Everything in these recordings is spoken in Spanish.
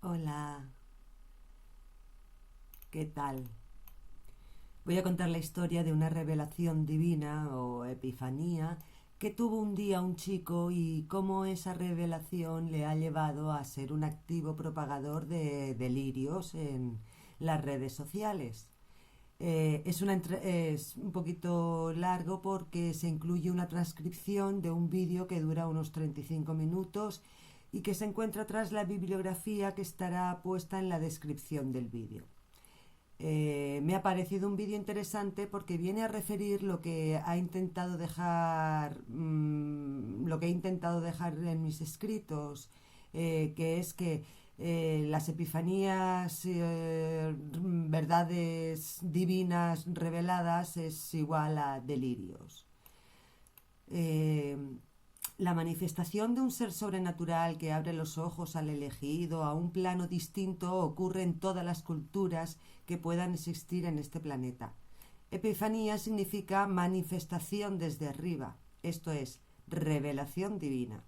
Hola, ¿qué tal? Voy a contar la historia de una revelación divina o epifanía que tuvo un día un chico y cómo esa revelación le ha llevado a ser un activo propagador de delirios en las redes sociales. Es un poquito largo porque se incluye una transcripción de un vídeo que dura unos 35 minutos y que se encuentra tras la bibliografía que estará puesta en la descripción del vídeo. Me ha parecido un vídeo interesante porque viene a referir lo que ha intentado dejar, lo que he intentado dejar en mis escritos, que es que las epifanías, verdades divinas reveladas es igual a delirios. Eh, la manifestación de un ser sobrenatural que abre los ojos al elegido a un plano distinto ocurre en todas las culturas que puedan existir en este planeta. Epifanía significa manifestación desde arriba, esto es, revelación divina.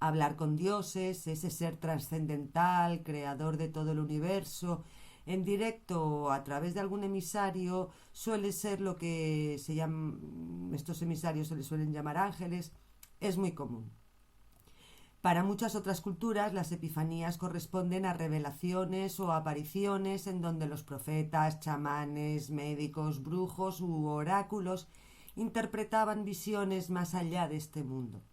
Hablar con dioses, ese ser trascendental, creador de todo el universo, en directo o a través de algún emisario, suele ser lo que se llama, estos emisarios se les suelen llamar ángeles, es muy común. Para muchas otras culturas, las epifanías corresponden a revelaciones o apariciones en donde los profetas, chamanes, médicos, brujos u oráculos interpretaban visiones más allá de este mundo.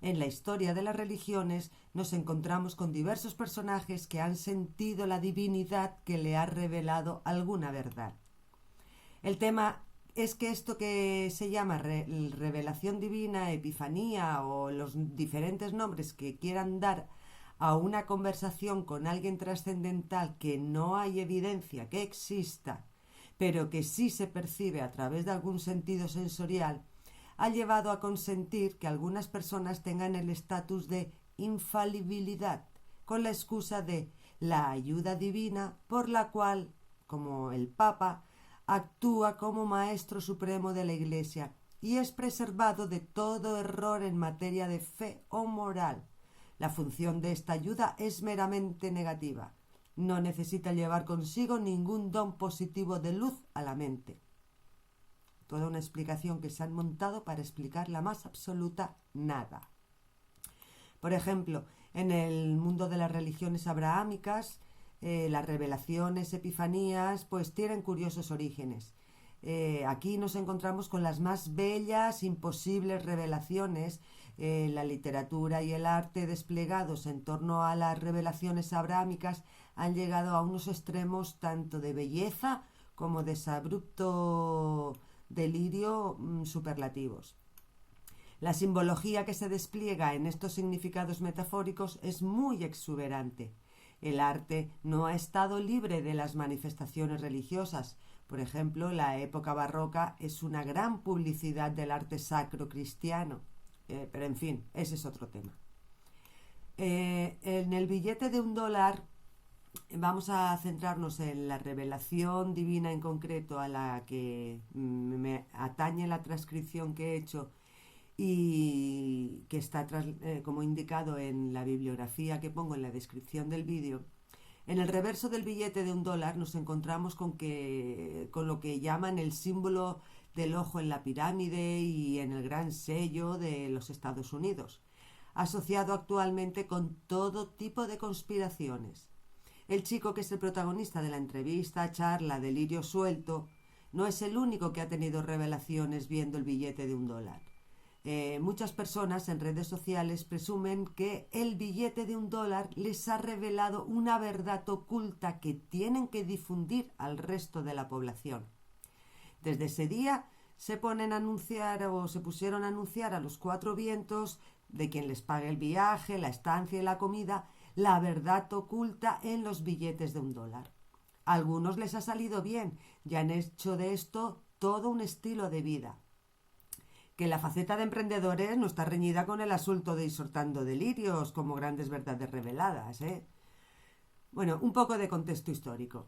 En la historia de las religiones nos encontramos con diversos personajes que han sentido la divinidad que le ha revelado alguna verdad. El tema es que esto que se llama revelación divina, epifanía o los diferentes nombres que quieran dar a una conversación con alguien trascendental que no hay evidencia que exista, pero que sí se percibe a través de algún sentido sensorial, ha llevado a consentir que algunas personas tengan el estatus de infalibilidad, con la excusa de la ayuda divina por la cual, como el Papa, actúa como maestro supremo de la Iglesia y es preservado de todo error en materia de fe o moral. La función de esta ayuda es meramente negativa. No necesita llevar consigo ningún don positivo de luz a la mente. Toda una explicación que se han montado para explicar la más absoluta nada. Por ejemplo, en el mundo de las religiones abrahámicas, las revelaciones, epifanías, pues tienen curiosos orígenes. Aquí nos encontramos con las más bellas, imposibles revelaciones. La literatura y el arte desplegados en torno a las revelaciones abrahámicas han llegado a unos extremos tanto de belleza como de abrupto delirio superlativos. La simbología que se despliega en estos significados metafóricos es muy exuberante. El arte no ha estado libre de las manifestaciones religiosas. Por ejemplo, la época barroca es una gran publicidad del arte sacro cristiano. Pero en fin, ese es otro tema. En el billete de $1 vamos a centrarnos en la revelación divina en concreto a la que me atañe la transcripción que he hecho y que está como indicado en la bibliografía que pongo en la descripción del vídeo. En el reverso del billete de $1 nos encontramos con lo que llaman el símbolo del ojo en la pirámide y en el gran sello de los Estados Unidos, asociado actualmente con todo tipo de conspiraciones. El chico que es el protagonista de la entrevista, charla, delirio suelto, no es el único que ha tenido revelaciones viendo el billete de $1. Muchas personas en redes sociales presumen que el billete de $1 les ha revelado una verdad oculta que tienen que difundir al resto de la población. Desde ese día se pusieron a anunciar a los cuatro vientos de quien les pague el viaje, la estancia y la comida, la verdad oculta en los billetes de $1. A algunos les ha salido bien y han hecho de esto todo un estilo de vida. Que la faceta de emprendedores no está reñida con el asunto de ir soltando delirios como grandes verdades reveladas, Bueno, un poco de contexto histórico.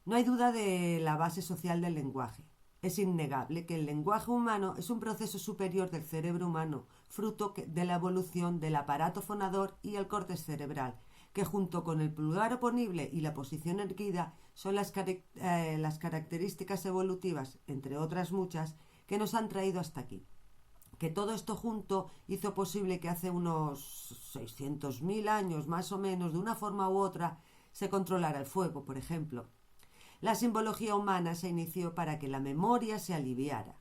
No hay duda de la base social del lenguaje. Es innegable que el lenguaje humano es un proceso superior del cerebro humano, fruto de la evolución del aparato fonador y el córtex cerebral, que junto con el pulgar oponible y la posición erguida son las características evolutivas, entre otras muchas, que nos han traído hasta aquí. Que todo esto junto hizo posible que hace unos 600.000 años más o menos, de una forma u otra, se controlara el fuego, por ejemplo. La simbología humana se inició para que la memoria se aliviara.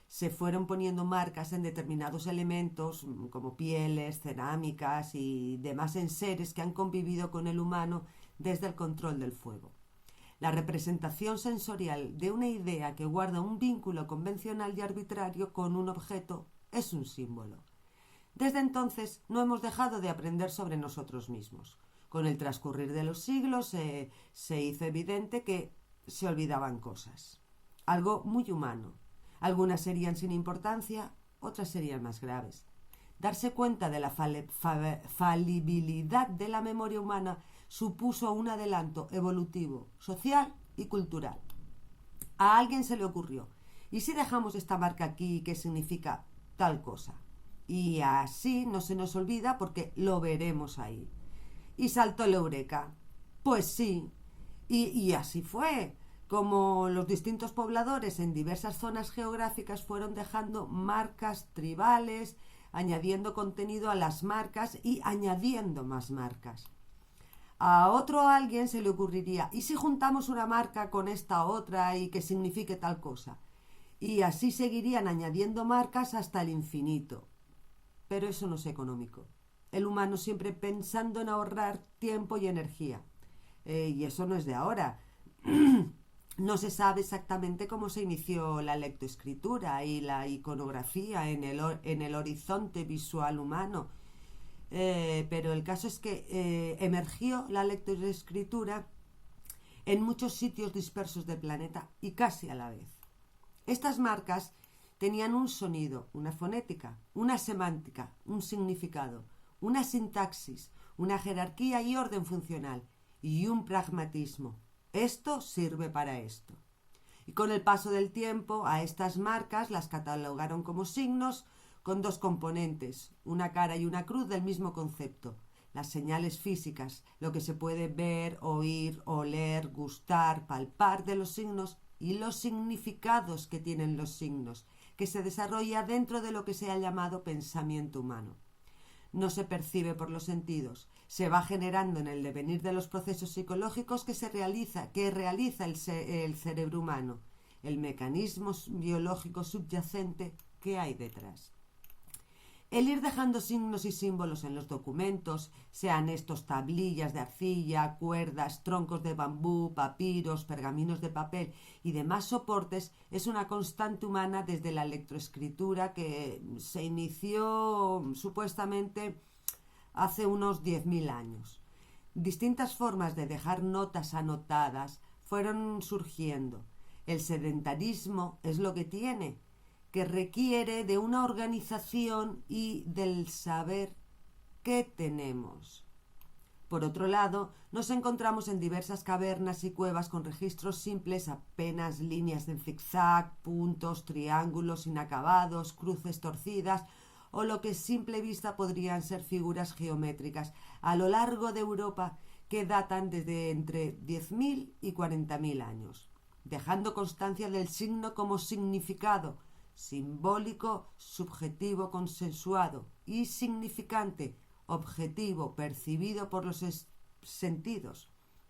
Se fueron poniendo marcas en determinados elementos, como pieles, cerámicas y demás enseres que han convivido con el humano desde el control del fuego. La representación sensorial de una idea que guarda un vínculo convencional y arbitrario con un objeto es un símbolo. Desde entonces no hemos dejado de aprender sobre nosotros mismos. Con el transcurrir de los siglos se hizo evidente que se olvidaban cosas. Algo muy humano. Algunas serían sin importancia, otras serían más graves. Darse cuenta de la falibilidad de la memoria humana supuso un adelanto evolutivo, social y cultural. A alguien se le ocurrió: ¿y si dejamos esta marca aquí que significa tal cosa? Y así no se nos olvida porque lo veremos ahí. Y saltó el eureka. Pues sí, y así fue. Como los distintos pobladores en diversas zonas geográficas fueron dejando marcas tribales, añadiendo contenido a las marcas y añadiendo más marcas. A otro alguien se le ocurriría: ¿y si juntamos una marca con esta otra y que signifique tal cosa? Y así seguirían añadiendo marcas hasta el infinito. Pero eso no es económico. El humano siempre pensando en ahorrar tiempo y energía. Y eso no es de ahora. No se sabe exactamente cómo se inició la lectoescritura y la iconografía en el horizonte visual humano, pero el caso es que emergió la lectoescritura en muchos sitios dispersos del planeta y casi a la vez. Estas marcas tenían un sonido, una fonética, una semántica, un significado, una sintaxis, una jerarquía y orden funcional y un pragmatismo. Esto sirve para esto. Y con el paso del tiempo, a estas marcas las catalogaron como signos con dos componentes, una cara y una cruz del mismo concepto. Las señales físicas, lo que se puede ver, oír, oler, gustar, palpar de los signos, y los significados que tienen los signos, que se desarrolla dentro de lo que se ha llamado pensamiento humano. No se percibe por los sentidos, se va generando en el devenir de los procesos psicológicos que realiza el cerebro humano, el mecanismo biológico subyacente que hay detrás. El ir dejando signos y símbolos en los documentos, sean estos tablillas de arcilla, cuerdas, troncos de bambú, papiros, pergaminos de papel y demás soportes, es una constante humana desde la lectoescritura que se inició supuestamente hace unos 10.000 años. Distintas formas de dejar notas anotadas fueron surgiendo. El sedentarismo es lo que tiene, que requiere de una organización y del saber qué tenemos. Por otro lado, nos encontramos en diversas cavernas y cuevas con registros simples, apenas líneas en zigzag, puntos, triángulos inacabados, cruces torcidas o lo que a simple vista podrían ser figuras geométricas a lo largo de Europa que datan desde entre 10.000 y 40.000 años, dejando constancia del signo como significado, simbólico, subjetivo, consensuado y significante, objetivo, percibido por los sentidos,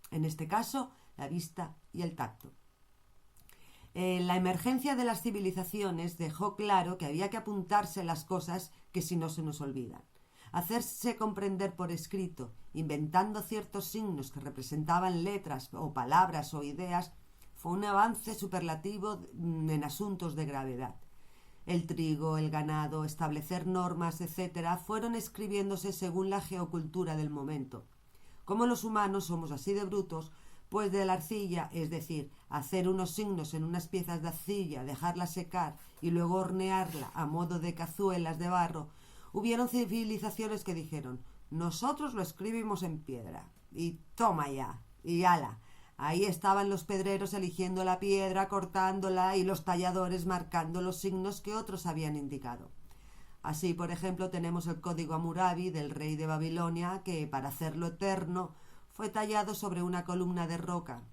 en este caso la vista y el tacto. La emergencia de las civilizaciones dejó claro que había que apuntarse las cosas que si no se nos olvidan. Hacerse comprender por escrito, inventando ciertos signos que representaban letras o palabras o ideas, fue un avance superlativo en asuntos de gravedad. El trigo, el ganado, establecer normas, etc., fueron escribiéndose según la geocultura del momento. Como los humanos somos así de brutos, pues de la arcilla, es decir, hacer unos signos en unas piezas de arcilla, dejarla secar y luego hornearla a modo de cazuelas de barro, hubieron civilizaciones que dijeron: nosotros lo escribimos en piedra, y toma ya, y ala. Ahí estaban los pedreros eligiendo la piedra, cortándola, y los talladores marcando los signos que otros habían indicado. Así, por ejemplo, tenemos el código Hammurabi del rey de Babilonia, que para hacerlo eterno fue tallado sobre una columna de roca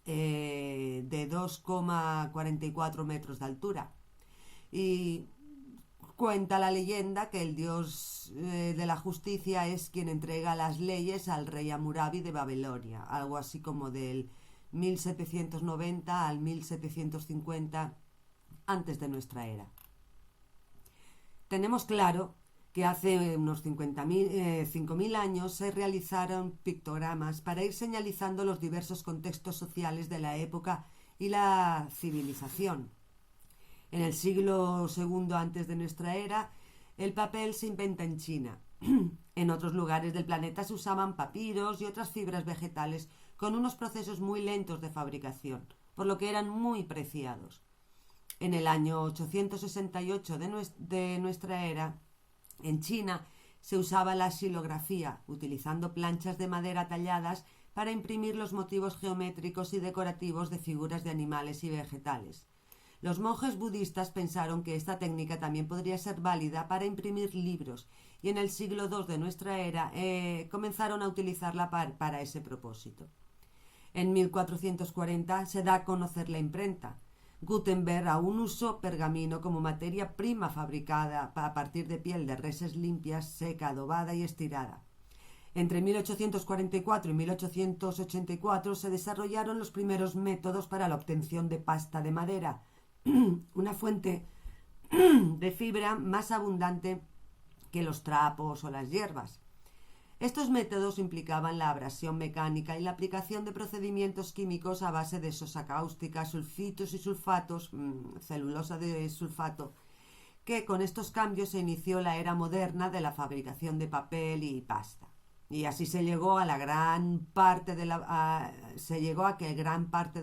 de 2,44 metros de altura. Y cuenta la leyenda que el dios de la justicia es quien entrega las leyes al rey Hammurabi de Babilonia, algo así como del 1790 al 1750 antes de nuestra era. Tenemos claro que hace unos 5.000 años se realizaron pictogramas para ir señalizando los diversos contextos sociales de la época y la civilización. En el siglo II antes de nuestra era, el papel se inventa en China. En otros lugares del planeta se usaban papiros y otras fibras vegetales con unos procesos muy lentos de fabricación, por lo que eran muy preciados. En el año 868 de nuestra era, en China se usaba la xilografía, utilizando planchas de madera talladas para imprimir los motivos geométricos y decorativos de figuras de animales y vegetales. Los monjes budistas pensaron que esta técnica también podría ser válida para imprimir libros y en el siglo II de nuestra era comenzaron a utilizarla para ese propósito. En 1440 se da a conocer la imprenta. Gutenberg aún usó pergamino como materia prima fabricada a partir de piel de reses limpias, seca, adobada y estirada. Entre 1844 y 1884 se desarrollaron los primeros métodos para la obtención de pasta de madera, una fuente de fibra más abundante que los trapos o las hierbas. Estos métodos implicaban la abrasión mecánica y la aplicación de procedimientos químicos a base de sosa cáustica, sulfitos y sulfatos, celulosa de sulfato, que con estos cambios se inició la era moderna de la fabricación de papel y pasta. Y así se llegó a que gran parte de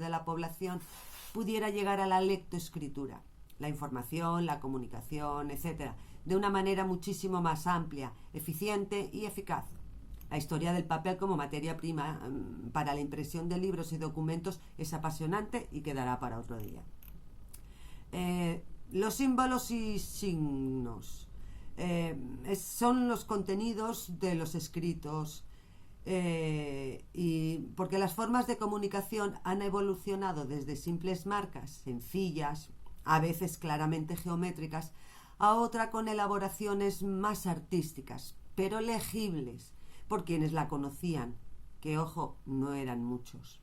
la población pudiera llegar a la lectoescritura, la información, la comunicación, etc., de una manera muchísimo más amplia, eficiente y eficaz. La historia del papel como materia prima para la impresión de libros y documentos es apasionante y quedará para otro día. Los símbolos y signos son los contenidos de los escritos, y porque las formas de comunicación han evolucionado desde simples marcas sencillas, a veces claramente geométricas, a otra con elaboraciones más artísticas, pero legibles por quienes la conocían, que, ojo, no eran muchos.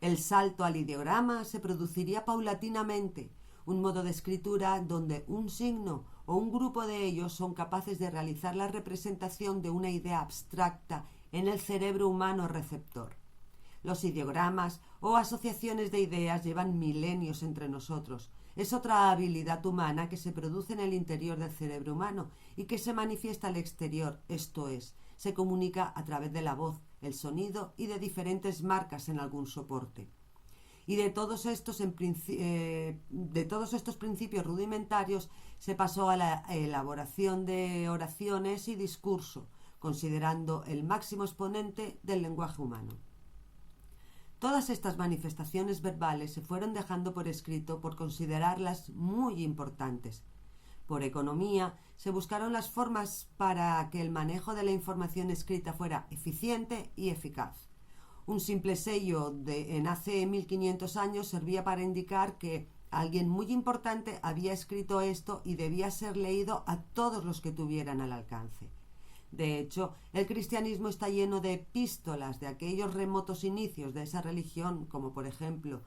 El salto al ideograma se produciría paulatinamente, un modo de escritura donde un signo o un grupo de ellos son capaces de realizar la representación de una idea abstracta en el cerebro humano receptor. Los ideogramas o asociaciones de ideas llevan milenios entre nosotros. Es otra habilidad humana que se produce en el interior del cerebro humano y que se manifiesta al exterior, esto es, se comunica a través de la voz, el sonido y de diferentes marcas en algún soporte. Y de todos estos principios rudimentarios se pasó a la elaboración de oraciones y discurso, considerando el máximo exponente del lenguaje humano. Todas estas manifestaciones verbales se fueron dejando por escrito por considerarlas muy importantes. Por economía, se buscaron las formas para que el manejo de la información escrita fuera eficiente y eficaz. Un simple sello en hace 1500 años servía para indicar que alguien muy importante había escrito esto y debía ser leído a todos los que tuvieran al alcance. De hecho, el cristianismo está lleno de epístolas de aquellos remotos inicios de esa religión, como por ejemplo,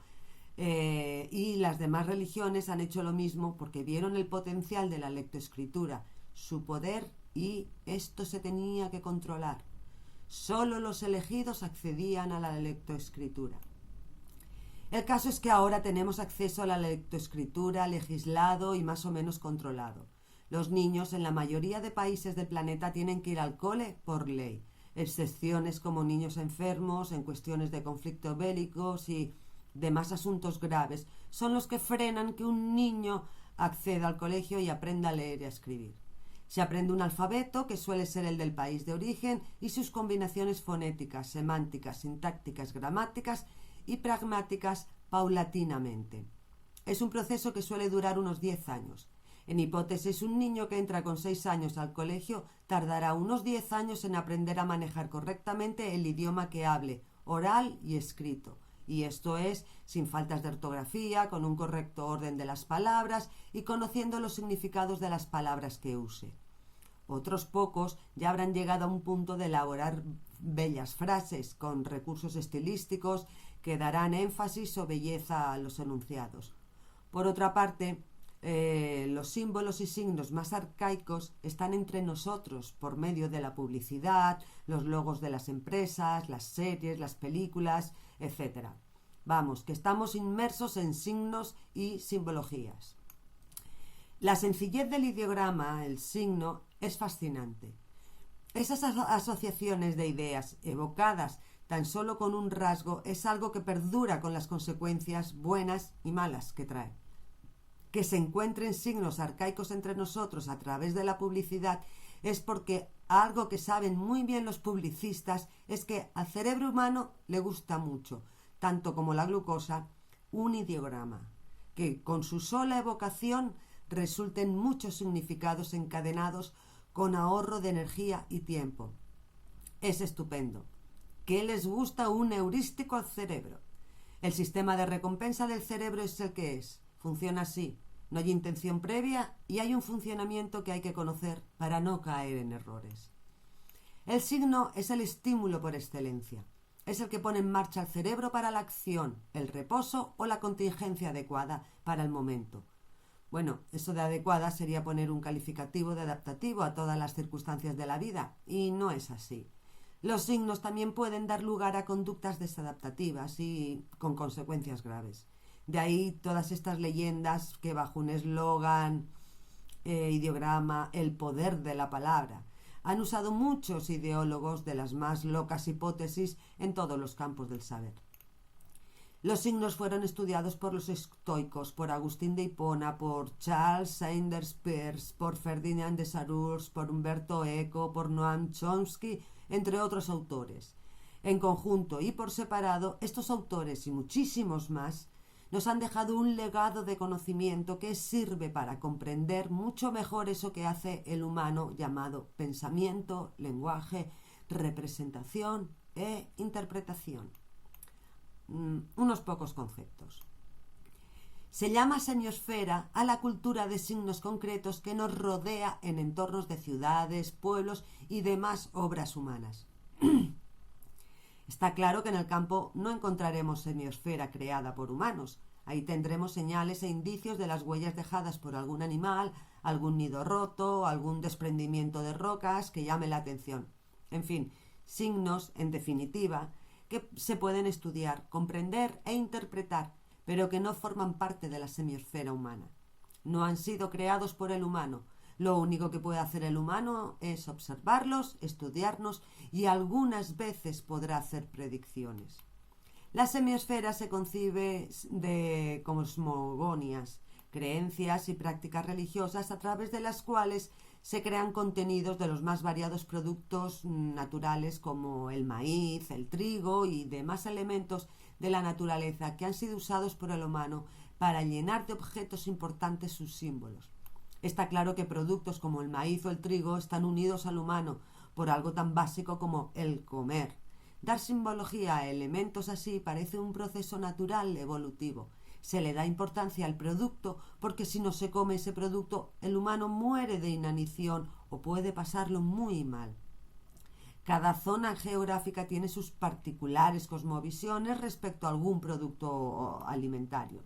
y las demás religiones han hecho lo mismo porque vieron el potencial de la lectoescritura, su poder, y esto se tenía que controlar. Solo los elegidos accedían a la lectoescritura. El caso es que ahora tenemos acceso a la lectoescritura legislado y más o menos controlado. Los niños en la mayoría de países del planeta tienen que ir al cole por ley. Excepciones como niños enfermos, en cuestiones de conflictos bélicos y demás asuntos graves son los que frenan que un niño acceda al colegio y aprenda a leer y a escribir. Se aprende un alfabeto que suele ser el del país de origen y sus combinaciones fonéticas, semánticas, sintácticas, gramáticas y pragmáticas paulatinamente. Es un proceso que suele durar unos 10 años. En hipótesis, un niño que entra con 6 años al colegio tardará unos 10 años en aprender a manejar correctamente el idioma que hable, oral y escrito. Y esto es sin faltas de ortografía, con un correcto orden de las palabras y conociendo los significados de las palabras que use. Otros pocos ya habrán llegado a un punto de elaborar bellas frases con recursos estilísticos que darán énfasis o belleza a los enunciados. Por otra parte, los símbolos y signos más arcaicos están entre nosotros por medio de la publicidad, los logos de las empresas, las series, las películas, etc. Vamos, que estamos inmersos en signos y simbologías. La sencillez del ideograma, el signo, es fascinante. Esas asociaciones de ideas evocadas tan solo con un rasgo es algo que perdura con las consecuencias buenas y malas que trae. Que se encuentren signos arcaicos entre nosotros a través de la publicidad es porque algo que saben muy bien los publicistas es que al cerebro humano le gusta mucho, tanto como la glucosa, un ideograma, que con su sola evocación resulten muchos significados encadenados con ahorro de energía y tiempo. Es estupendo. ¿Qué les gusta un heurístico al cerebro? El sistema de recompensa del cerebro es el que es. Funciona así. No hay intención previa y hay un funcionamiento que hay que conocer para no caer en errores. El signo es el estímulo por excelencia. Es el que pone en marcha el cerebro para la acción, el reposo o la contingencia adecuada para el momento. Bueno, eso de adecuada sería poner un calificativo de adaptativo a todas las circunstancias de la vida, y no es así. Los signos también pueden dar lugar a conductas desadaptativas y con consecuencias graves. De ahí todas estas leyendas que bajo un eslogan, ideograma, el poder de la palabra, han usado muchos ideólogos de las más locas hipótesis en todos los campos del saber. Los signos fueron estudiados por los estoicos, por Agustín de Hipona, por Charles Sanders Peirce, por Ferdinand de Saussure, por Umberto Eco, por Noam Chomsky, entre otros autores. En conjunto y por separado, estos autores y muchísimos más nos han dejado un legado de conocimiento que sirve para comprender mucho mejor eso que hace el humano llamado pensamiento, lenguaje, representación e interpretación. Unos pocos conceptos. Se llama semiosfera a la cultura de signos concretos que nos rodea en entornos de ciudades, pueblos y demás obras humanas. Está claro que en el campo no encontraremos semiosfera creada por humanos. Ahí tendremos señales e indicios de las huellas dejadas por algún animal, algún nido roto, algún desprendimiento de rocas que llame la atención. En fin, signos, en definitiva, que se pueden estudiar, comprender e interpretar, pero que no forman parte de la semiosfera humana. No han sido creados por el humano. Lo único que puede hacer el humano es observarlos, estudiarnos y algunas veces podrá hacer predicciones. La semiosfera se concibe de cosmogonias, creencias y prácticas religiosas a través de las cuales se crean contenidos de los más variados productos naturales como el maíz, el trigo y demás elementos de la naturaleza que han sido usados por el humano para llenar de objetos importantes sus símbolos. Está claro que productos como el maíz o el trigo están unidos al humano por algo tan básico como el comer. Dar simbología a elementos así parece un proceso natural evolutivo. Se le da importancia al producto porque si no se come ese producto, el humano muere de inanición o puede pasarlo muy mal. Cada zona geográfica tiene sus particulares cosmovisiones respecto a algún producto alimentario.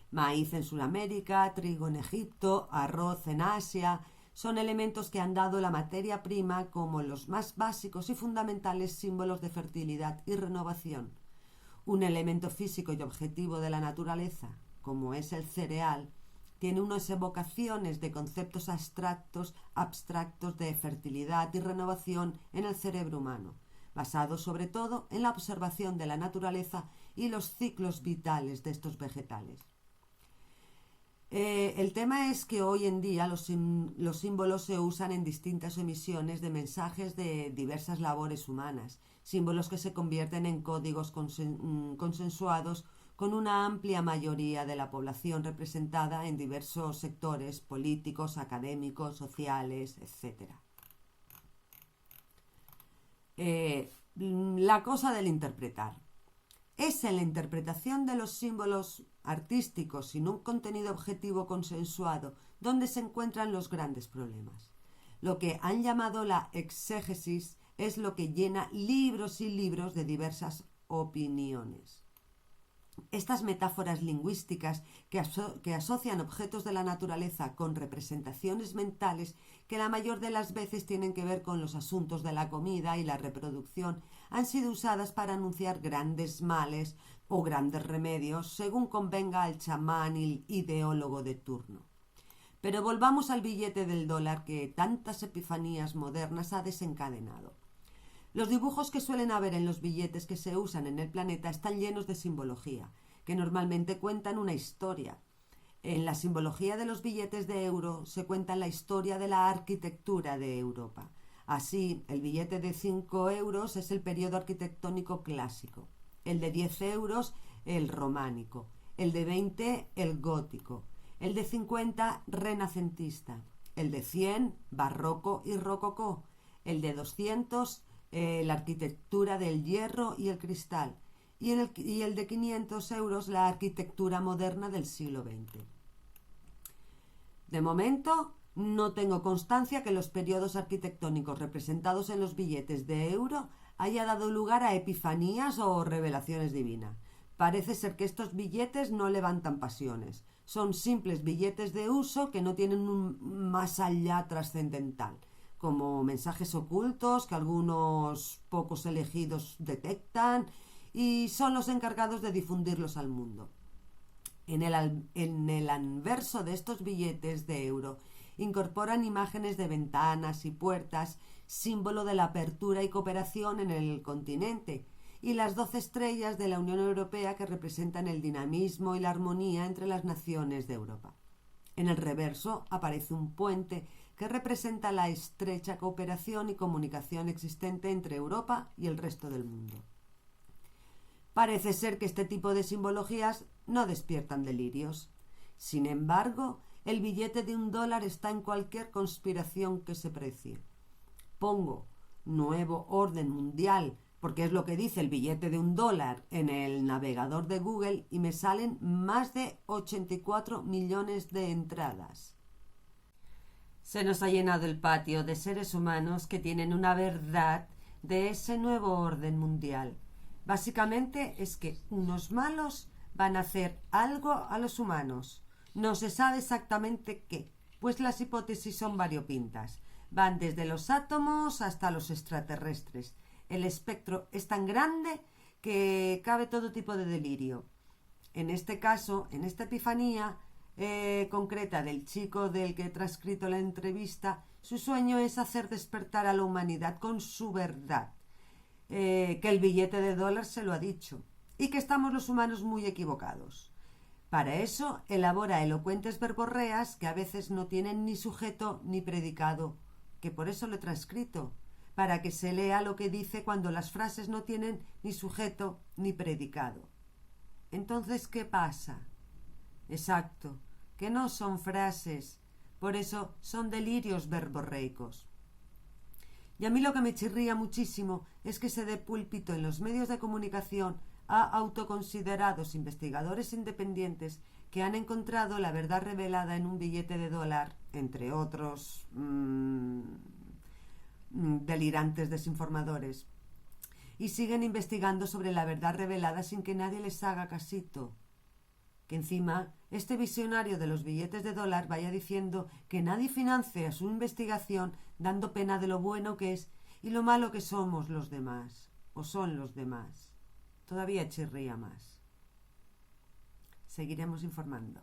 Maíz en Sudamérica, trigo en Egipto, arroz en Asia, son elementos que han dado la materia prima como los más básicos y fundamentales símbolos de fertilidad y renovación. Un elemento físico y objetivo de la naturaleza, como es el cereal, tiene unas evocaciones de conceptos abstractos de fertilidad y renovación en el cerebro humano, basados sobre todo en la observación de la naturaleza y los ciclos vitales de estos vegetales. El tema es que hoy en día los símbolos se usan en distintas emisiones de mensajes de diversas labores humanas, símbolos que se convierten en códigos consensuados con una amplia mayoría de la población representada en diversos sectores políticos, académicos, sociales, etc. La cosa del interpretar. Es en la interpretación de los símbolos artísticos sin un contenido objetivo consensuado donde se encuentran los grandes problemas. Lo que han llamado la exégesis es lo que llena libros y libros de diversas opiniones. Estas metáforas lingüísticas que asocian objetos de la naturaleza con representaciones mentales que la mayor de las veces tienen que ver con los asuntos de la comida y la reproducción han sido usadas para anunciar grandes males o grandes remedios según convenga al chamán y ideólogo de turno. Pero volvamos al billete del dólar que tantas epifanías modernas ha desencadenado. Los dibujos que suelen haber en los billetes que se usan en el planeta están llenos de simbología, que normalmente cuentan una historia. En la simbología de los billetes de euro se cuenta la historia de la arquitectura de Europa. Así, el billete de 5 euros es el periodo arquitectónico clásico, el de 10 euros el románico, el de 20 el gótico, el de 50 renacentista, el de 100 barroco y rococó, el de 200 la arquitectura del hierro y el cristal, y el de 500 euros la arquitectura moderna del siglo XX. De momento, no tengo constancia que los periodos arquitectónicos representados en los billetes de euro haya dado lugar a epifanías o revelaciones divinas. Parece ser que estos billetes no levantan pasiones. Son simples billetes de uso que no tienen un más allá trascendental, como mensajes ocultos que algunos pocos elegidos detectan y son los encargados de difundirlos al mundo. En el anverso de estos billetes de euro incorporan imágenes de ventanas y puertas, símbolo de la apertura y cooperación en el continente, y las 12 estrellas de la Unión Europea que representan el dinamismo y la armonía entre las naciones de Europa. En el reverso aparece un puente que representa la estrecha cooperación y comunicación existente entre Europa y el resto del mundo. Parece ser que este tipo de simbologías no despiertan delirios. Sin embargo, el billete de $1 está en cualquier conspiración que se precie. Pongo nuevo orden mundial, porque es lo que dice el billete de $1 en el navegador de Google y me salen más de 84 millones de entradas. Se nos ha llenado el patio de seres humanos que tienen una verdad de ese nuevo orden mundial. Básicamente es que unos malos van a hacer algo a los humanos. No se sabe exactamente qué, pues las hipótesis son variopintas. Van desde los átomos hasta los extraterrestres. El espectro es tan grande que cabe todo tipo de delirio. En este caso, en esta epifanía concreta del chico del que he transcrito la entrevista, su sueño es hacer despertar a la humanidad con su verdad, que el billete de $1 se lo ha dicho, y que estamos los humanos muy equivocados. Para eso elabora elocuentes verborreas que a veces no tienen ni sujeto ni predicado, que por eso lo he transcrito, para que se lea lo que dice cuando las frases no tienen ni sujeto ni predicado. Entonces, ¿qué pasa? Exacto, que no son frases, por eso son delirios verborreicos. Y a mí lo que me chirría muchísimo es que se dé púlpito en los medios de comunicación a autoconsiderados investigadores independientes que han encontrado la verdad revelada en un billete de $1, entre otros delirantes desinformadores, y siguen investigando sobre la verdad revelada sin que nadie les haga casito. Que encima este visionario de los billetes de $1 vaya diciendo que nadie financia su investigación dando pena de lo bueno que es y lo malo que somos los demás, o son los demás. Todavía chirría más. Seguiremos informando.